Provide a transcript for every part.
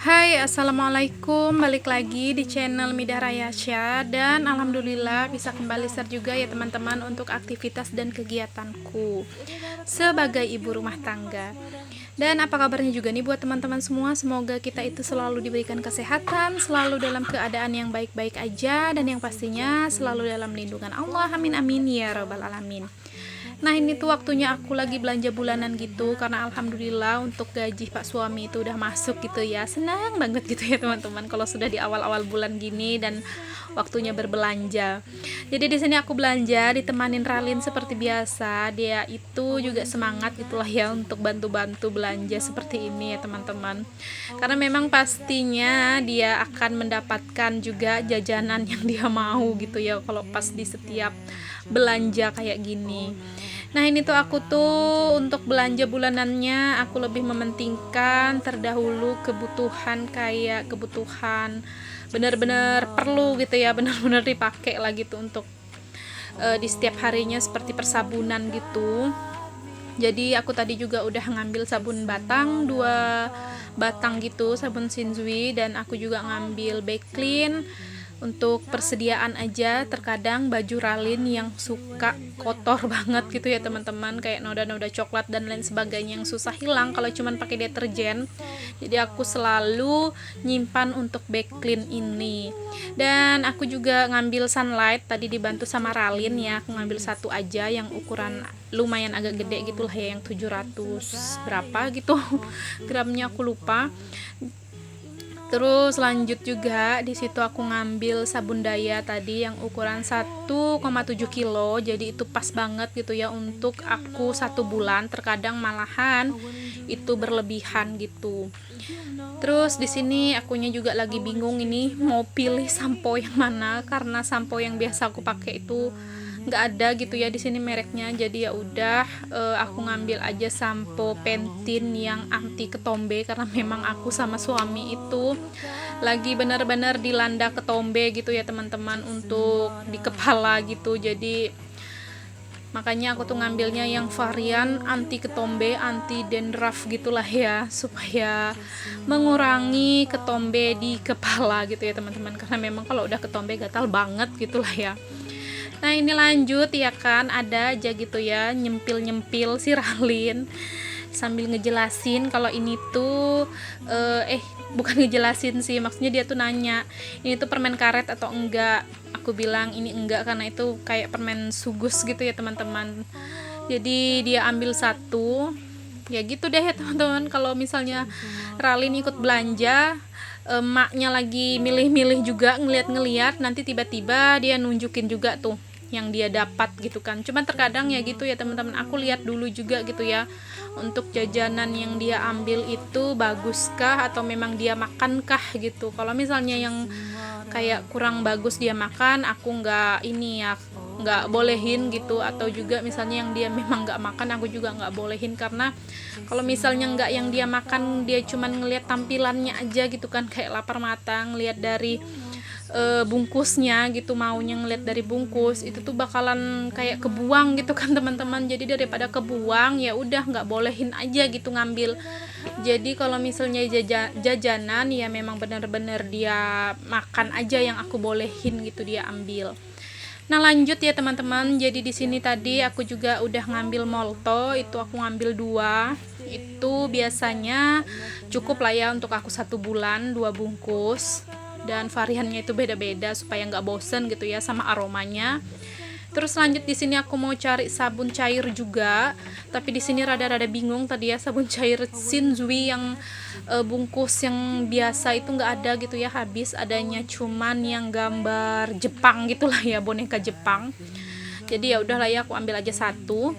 Hai, assalamualaikum. Balik lagi di channel Midah Rayasya. Dan alhamdulillah bisa kembali share juga ya teman-teman untuk aktivitas dan kegiatanku sebagai ibu rumah tangga. Dan apa kabarnya juga nih buat teman-teman semua. Semoga kita itu selalu diberikan kesehatan, selalu dalam keadaan yang baik-baik aja, dan yang pastinya selalu dalam lindungan Allah. Amin amin ya rabbal alamin. Nah, ini tuh waktunya aku lagi belanja bulanan gitu, karena alhamdulillah untuk gaji Pak suami itu udah masuk gitu ya. Senang banget gitu ya teman-teman kalau sudah di awal-awal bulan gini dan waktunya berbelanja. Jadi di sini aku belanja ditemanin Ralin seperti biasa. Dia itu juga semangat gitulah ya untuk bantu-bantu belanja seperti ini ya teman-teman. Karena memang pastinya dia akan mendapatkan juga jajanan yang dia mau gitu ya kalau pas di setiap belanja kayak gini. Nah, ini tuh aku tuh untuk belanja bulanannya aku lebih mementingkan terdahulu kebutuhan, kayak kebutuhan benar-benar perlu gitu ya, benar-benar dipakai lah gitu untuk di setiap harinya, seperti persabunan gitu. Jadi aku tadi juga udah ngambil sabun batang 2 batang gitu, sabun Shinzui, dan aku juga ngambil Baclean untuk persediaan aja. Terkadang baju Ralin yang suka kotor banget gitu ya teman-teman, kayak noda-noda coklat dan lain sebagainya yang susah hilang kalau cuman pakai deterjen. Jadi aku selalu nyimpan untuk Baclean ini. Dan aku juga ngambil Sunlight tadi dibantu sama Ralin ya. Aku ngambil satu aja yang ukuran lumayan agak gede gitulah ya, yang 700 berapa gitu gramnya aku lupa. Terus lanjut juga di situ aku ngambil sabun Daya tadi yang ukuran 1,7 kilo. Jadi itu pas banget gitu ya untuk aku 1 bulan. Terkadang malahan itu berlebihan gitu. Terus di sini akunya juga lagi bingung ini mau pilih sampo yang mana, karena sampo yang biasa aku pakai itu nggak ada gitu ya di sini mereknya. Jadi ya udah, aku ngambil aja sampo Pantene yang anti ketombe, karena memang aku sama suami itu lagi benar-benar dilanda ketombe gitu ya teman-teman, untuk di kepala gitu. Jadi makanya aku tuh ngambilnya yang varian anti ketombe, anti dandruff gitulah ya, supaya mengurangi ketombe di kepala gitu ya teman-teman, karena memang kalau udah ketombe gatal banget gitulah ya. Nah, ini lanjut ya kan, ada aja gitu ya nyempil-nyempil si Ralin sambil ngejelasin kalau ini tuh bukan ngejelasin sih, maksudnya dia tuh nanya ini tuh permen karet atau enggak. Aku bilang ini enggak karena itu kayak permen sugus gitu ya teman-teman. Jadi dia ambil satu. Ya gitu deh ya teman-teman, kalau misalnya Ralin ikut belanja, emaknya lagi milih-milih juga, ngeliat-ngeliat, nanti tiba-tiba dia nunjukin juga tuh yang dia dapat gitu kan. Cuman terkadang ya gitu ya teman-teman, aku lihat dulu juga gitu ya, untuk jajanan yang dia ambil itu baguskah atau memang dia makankah gitu. Kalau misalnya yang kayak kurang bagus dia makan, aku nggak ini ya, nggak bolehin gitu. Atau juga misalnya yang dia memang nggak makan, aku juga nggak bolehin, karena kalau misalnya nggak yang dia makan, dia cuman ngelihat tampilannya aja gitu kan, kayak lapar mata ngelihat dari bungkusnya gitu, maunya ngeliat dari bungkus itu tuh bakalan kayak kebuang gitu kan teman-teman. Jadi daripada kebuang ya udah nggak bolehin aja gitu ngambil. Jadi kalau misalnya jajanan ya memang benar-benar dia makan aja yang aku bolehin gitu dia ambil. Nah, lanjut ya teman-teman. Jadi di sini tadi aku juga udah ngambil molto, itu aku ngambil 2. Itu biasanya cukup lah ya untuk aku 1 bulan 2 bungkus, dan variannya itu beda-beda supaya nggak bosen gitu ya sama aromanya. Terus lanjut di sini aku mau cari sabun cair juga, tapi di sini rada-rada bingung tadi ya, sabun cair Shinzui yang bungkus yang biasa itu nggak ada gitu ya, habis. Adanya cuman yang gambar Jepang gitulah ya, boneka Jepang. Jadi ya udahlah ya, aku ambil aja satu.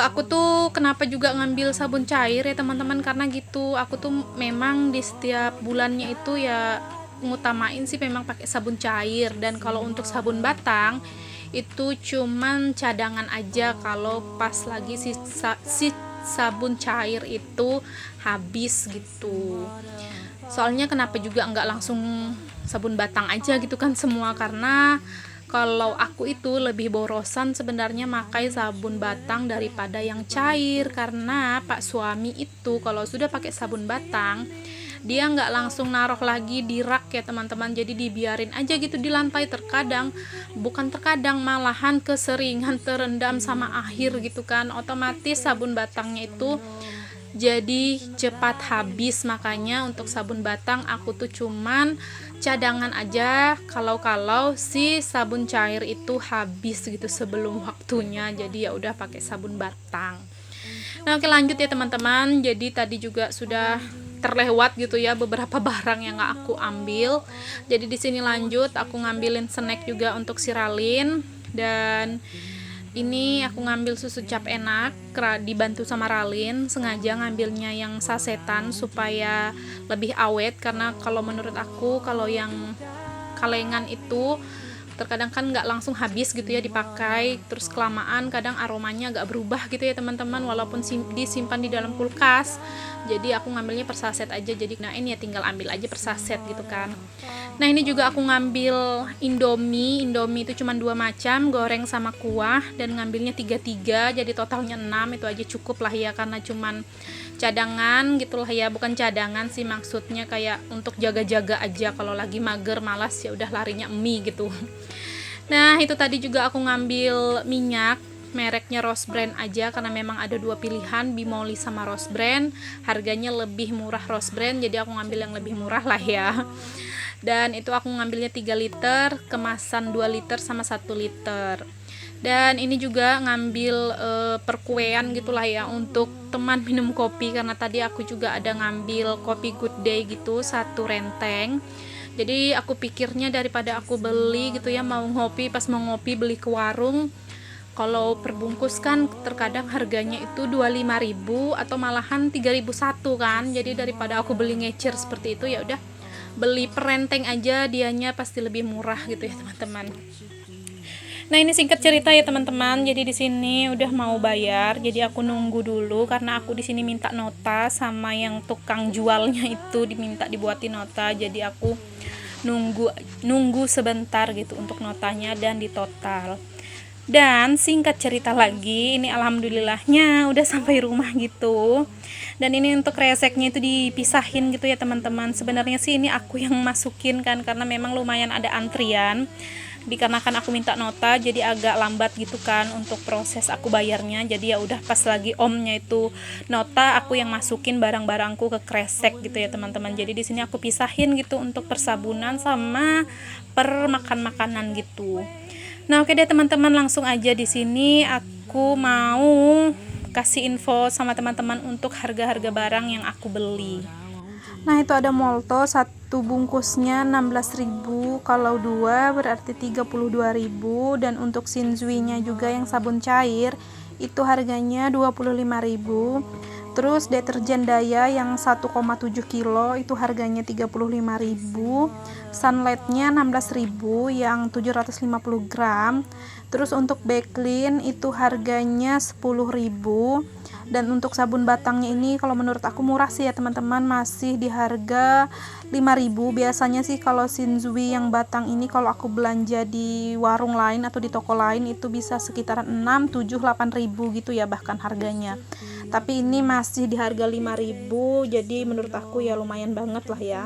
Aku tuh kenapa juga ngambil sabun cair ya teman-teman, karena gitu aku tuh memang di setiap bulannya itu ya ngutamain sih memang pakai sabun cair. Dan kalau untuk sabun batang itu cuman cadangan aja kalau pas lagi si sabun cair itu habis gitu. Soalnya kenapa juga nggak langsung sabun batang aja gitu kan semua, karena Kalau aku itu lebih borosan sebenarnya pakai sabun batang daripada yang cair, karena Pak suami itu kalau sudah pakai sabun batang dia nggak langsung naruh lagi di rak ya teman-teman, jadi dibiarin aja gitu di lantai. Terkadang malahan keseringan terendam sama air gitu kan, otomatis sabun batangnya itu jadi cepat habis. Makanya untuk sabun batang aku tuh cuman cadangan aja kalau si sabun cair itu habis gitu sebelum waktunya, jadi ya udah pakai sabun batang. Nah, oke, lanjut ya teman-teman. Jadi tadi juga sudah terlewat gitu ya beberapa barang yang gak aku ambil. Jadi di sini lanjut aku ngambilin snack juga untuk si Ralin, dan ini aku ngambil susu cap enak dibantu sama Ralin. Sengaja ngambilnya yang sasetan supaya lebih awet, karena kalau menurut aku kalau yang kalengan itu terkadang kan nggak langsung habis gitu ya dipakai, terus kelamaan kadang aromanya agak berubah gitu ya teman-teman, walaupun disimpan di dalam kulkas. Jadi aku ngambilnya per saset aja, jadi nah ini ya tinggal ambil aja per saset gitu kan. Nah, ini juga aku ngambil Indomie itu cuma 2 macam, goreng sama kuah, dan ngambilnya 3 jadi totalnya 6. Itu aja cukup lah ya, karena cuman cadangan gitulah ya, bukan cadangan sih, maksudnya kayak untuk jaga-jaga aja kalau lagi mager malas ya udah larinya mie gitu. Nah, itu tadi juga aku ngambil minyak mereknya Rose Brand aja, karena memang ada 2 pilihan, Bimoli sama Rose Brand. Harganya lebih murah Rose Brand, jadi aku ngambil yang lebih murah lah ya. Dan itu aku ngambilnya 3 liter, kemasan 2 liter sama 1 liter. Dan ini juga ngambil perkuean gitulah ya untuk teman minum kopi, karena tadi aku juga ada ngambil kopi Good Day gitu 1 renteng. Jadi aku pikirnya daripada aku beli gitu ya, mau ngopi, pas mau ngopi beli ke warung, kalau perbungkus kan terkadang harganya itu 25.000 atau malahan 3.001 kan. Jadi daripada aku beli ngecer seperti itu, ya udah beli per renteng aja, dianya pasti lebih murah gitu ya teman-teman. Nah, ini singkat cerita ya teman-teman. Jadi di sini udah mau bayar, jadi aku nunggu dulu karena aku di sini minta nota sama yang tukang jualnya itu diminta dibuatin nota. Jadi aku nunggu sebentar gitu untuk notanya dan ditotal. Dan singkat cerita lagi, ini alhamdulillahnya udah sampai rumah gitu. Dan ini untuk reseknya itu dipisahin gitu ya teman-teman. Sebenarnya sih ini aku yang masukin kan, karena memang lumayan ada antrian. Dikarenakan aku minta nota jadi agak lambat gitu kan untuk proses aku bayarnya. Jadi ya udah pas lagi omnya itu nota, aku yang masukin barang-barangku ke kresek gitu ya teman-teman. Jadi di sini aku pisahin gitu untuk persabunan sama per makan-makanan gitu. Nah, oke deh teman-teman, langsung aja di sini aku mau kasih info sama teman-teman untuk harga-harga barang yang aku beli. Nah, itu ada molto, satu bungkusnya 16.000, kalau 2 berarti 32.000, dan untuk Shinzui-nya juga yang sabun cair itu harganya 25.000. Terus deterjen Daya yang 1,7 kilo itu harganya 35.000. Sunlight-nya 16.000 yang 750 gram. Terus untuk Backlin itu harganya 10.000. Dan untuk sabun batangnya ini kalau menurut aku murah sih ya teman-teman, masih di harga 5.000. Biasanya sih kalau Shinzui yang batang ini kalau aku belanja di warung lain atau di toko lain itu bisa sekitaran 6, 7, 8.000 gitu ya bahkan harganya. Tapi ini masih di harga 5.000, jadi menurut aku ya lumayan banget lah ya.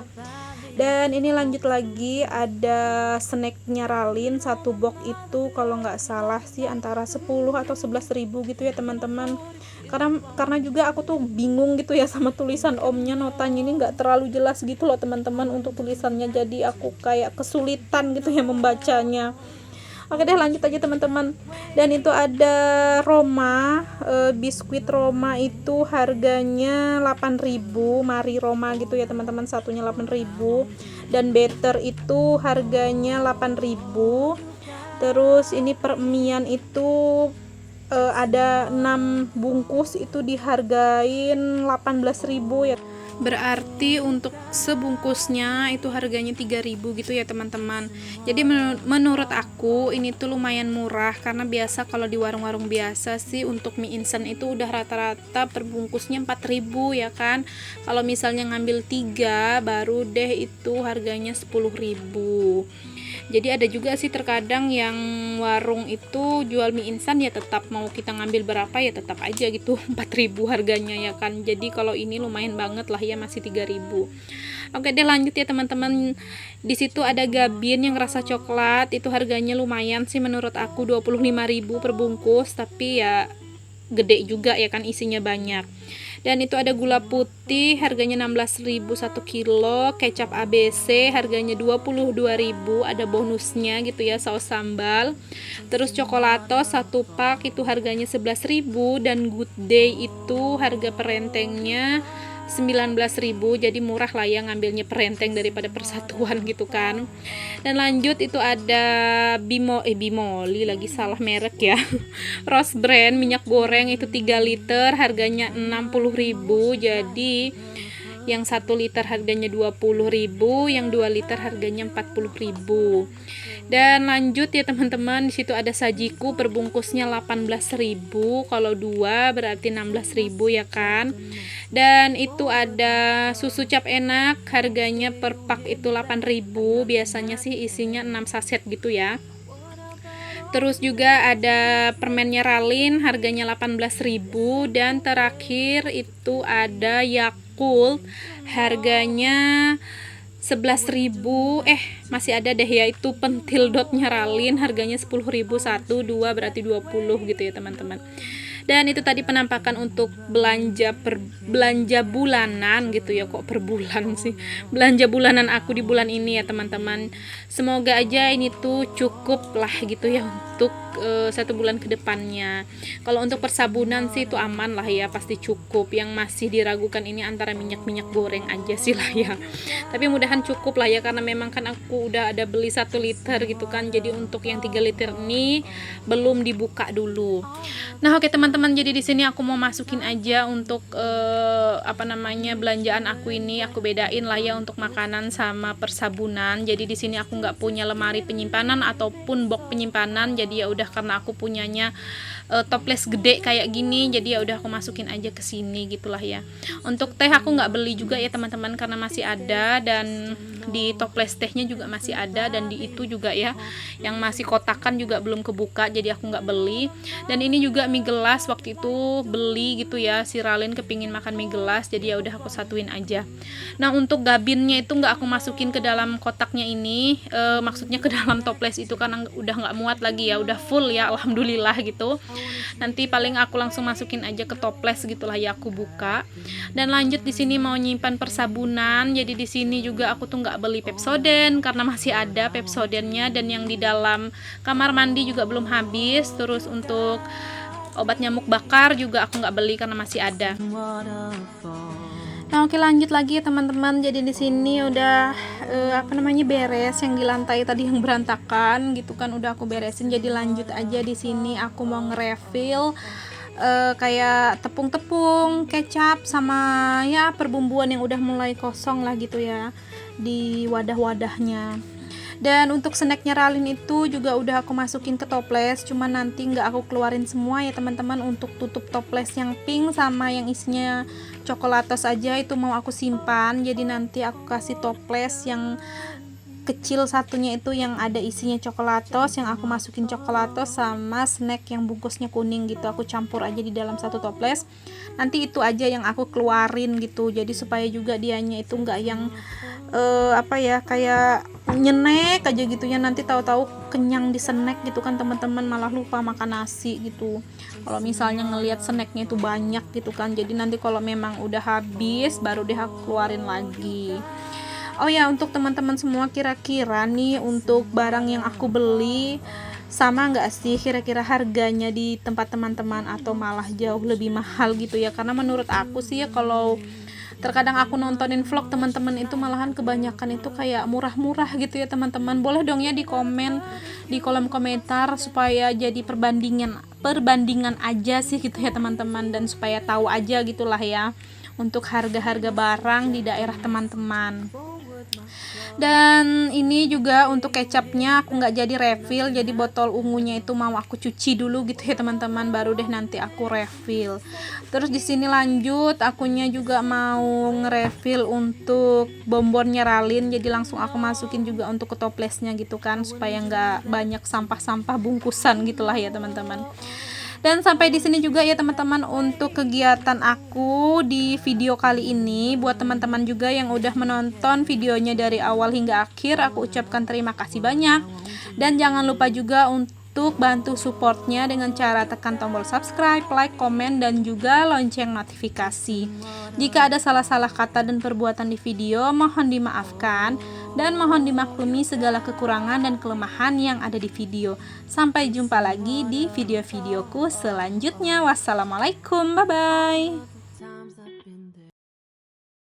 Dan ini lanjut lagi ada snacknya Ralin, satu box itu kalau nggak salah sih antara 10 atau 11.000 gitu ya teman-teman. Karena juga aku tuh bingung gitu ya sama tulisan omnya, notanya ini nggak terlalu jelas gitu loh teman-teman untuk tulisannya, jadi aku kayak kesulitan gitu ya membacanya. Oke deh, lanjut aja teman-teman. Dan itu ada Roma, biskuit Roma itu harganya 8.000, Mari Roma gitu ya teman-teman, satunya 8.000. Dan Better itu harganya 8.000. Terus ini permian itu ada 6 bungkus itu dihargain 18.000 ya. Berarti untuk sebungkusnya itu harganya 3.000 gitu ya teman-teman. Jadi menurut aku ini tuh lumayan murah, karena biasa kalau di warung-warung biasa sih untuk mie instan itu udah rata-rata per bungkusnya 4.000 ya kan. Kalau misalnya ngambil 3 baru deh itu harganya 10.000. Jadi ada juga sih terkadang yang warung itu jual mie instan ya tetap mau kita ngambil berapa ya tetap aja gitu 4.000 harganya ya kan. Jadi kalau ini lumayan banget lah ya, masih 3.000. Oke deh, lanjut ya teman-teman. Di situ ada gabin yang rasa coklat, itu harganya lumayan sih menurut aku, 25.000 per bungkus, tapi ya gede juga ya kan, isinya banyak. Dan itu ada gula putih harganya 16.000 1 kilo, kecap ABC harganya 22.000, ada bonusnya gitu ya, saus sambal. Terus coklato 1 pak itu harganya 11.000, dan Good Day itu harga perentengnya 19.000, jadi murah lah ya ngambilnya perenteng daripada persatuan gitu kan. Dan lanjut itu ada Bimoli lagi, salah merek ya. Rose Brand minyak goreng itu 3 liter harganya 60.000, jadi yang 1 liter harganya 20.000, yang 2 liter harganya 40.000. Dan lanjut ya teman-teman, di situ ada sajiku perbungkusnya 18.000, kalau 2 berarti 16.000 ya kan. Dan itu ada susu cap enak harganya per pak itu 8.000, biasanya sih isinya 6 saset gitu ya. Terus juga ada permennya Ralin harganya 18.000, dan terakhir itu ada Yakult harganya 11.000. Masih ada deh ya, itu pentil dotnya Ralin harganya 10.000 1, 2 berarti 20 gitu ya teman-teman. Dan itu tadi penampakan untuk belanja bulanan gitu ya, kok per bulan sih, belanja bulanan aku di bulan ini ya teman-teman. Semoga aja ini tuh cukup lah gitu ya untuk 1 bulan ke depannya. Kalau untuk persabunan sih itu aman lah ya, pasti cukup. Yang masih diragukan ini antara minyak goreng aja sih lah ya, tapi mudahan cukup lah ya, karena memang kan aku udah ada beli 1 liter gitu kan. Jadi untuk yang 3 liter ini belum dibuka dulu. Nah oke teman-teman, jadi di sini aku mau masukin aja untuk belanjaan aku ini, aku bedain lah ya untuk makanan sama persabunan. Jadi di sini aku nggak punya lemari penyimpanan ataupun box penyimpanan, jadi ya udah, karena aku punyanya toples gede kayak gini, jadi ya udah aku masukin aja ke sini gitulah ya. Untuk teh aku nggak beli juga ya teman-teman, karena masih ada, dan di toples tehnya juga masih ada, dan di itu juga ya yang masih kotakan juga belum kebuka, jadi aku nggak beli. Dan ini juga mie gelas, waktu itu beli gitu ya, si Ralin kepingin makan mie gelas, jadi ya udah aku satuin aja. Nah untuk gabinnya itu nggak aku masukin ke dalam kotaknya ini, maksudnya ke dalam toples itu, karena udah nggak muat lagi ya, udah full ya alhamdulillah gitu. Nanti paling aku langsung masukin aja ke toples gitulah ya, aku buka. Dan lanjut di sini mau nyimpan persabunan, jadi di sini juga aku tuh nggak beli Pepsodent karena masih ada Pepsodentnya, dan yang di dalam kamar mandi juga belum habis. Terus untuk obat nyamuk bakar juga aku nggak beli karena masih ada. Nah oke, lanjut lagi ya teman-teman. Jadi di sini udah beres yang di lantai tadi yang berantakan gitu kan, udah aku beresin. Jadi lanjut aja di sini aku mau nge-refill kayak tepung-tepung, kecap, sama ya perbumbuan yang udah mulai kosong lah gitu ya di wadah-wadahnya. Dan untuk snacknya Ralin itu juga udah aku masukin ke toples, cuman nanti nggak aku keluarin semua ya teman-teman. Untuk tutup toples yang pink sama yang isinya coklatos aja itu mau aku simpan, jadi nanti aku kasih toples yang kecil satunya itu yang ada isinya coklatos, yang aku masukin coklatos sama snack yang bungkusnya kuning gitu, aku campur aja di dalam satu toples. Nanti itu aja yang aku keluarin gitu, jadi supaya juga dianya itu nggak yang kayak nyenek aja gitu ya, nanti tahu-tahu kenyang di snack gitu kan teman-teman, malah lupa makan nasi gitu kalau misalnya ngelihat snacknya itu banyak gitu kan. Jadi nanti kalau memang udah habis baru deh aku keluarin lagi. Oh ya, untuk teman-teman semua, kira-kira nih untuk barang yang aku beli sama nggak sih kira-kira harganya di tempat teman-teman, atau malah jauh lebih mahal gitu ya? Karena menurut aku sih ya, kalau terkadang aku nontonin vlog teman-teman itu malahan kebanyakan itu kayak murah-murah gitu ya teman-teman. Boleh dong ya di komen di kolom komentar supaya jadi perbandingan aja sih gitu ya teman-teman, dan supaya tahu aja gitulah ya untuk harga-harga barang di daerah teman-teman. Dan ini juga untuk kecapnya aku nggak jadi refill, jadi botol ungunya itu mau aku cuci dulu gitu ya teman-teman, baru deh nanti aku refill. Terus di sini lanjut akunya juga mau nge-refill untuk bonbon nyeralin, jadi langsung aku masukin juga untuk ke toplesnya gitu kan, supaya nggak banyak sampah-sampah bungkusan gitulah ya teman-teman. Dan sampai di sini juga ya teman-teman untuk kegiatan aku di video kali ini. Buat teman-teman juga yang udah menonton videonya dari awal hingga akhir, aku ucapkan terima kasih banyak. Dan jangan lupa juga untuk bantu supportnya dengan cara tekan tombol subscribe, like, komen, dan juga lonceng notifikasi. Jika ada salah-salah kata dan perbuatan di video, mohon dimaafkan. Dan mohon dimaklumi segala kekurangan dan kelemahan yang ada di video. Sampai jumpa lagi di video-videoku selanjutnya. Wassalamualaikum, bye-bye.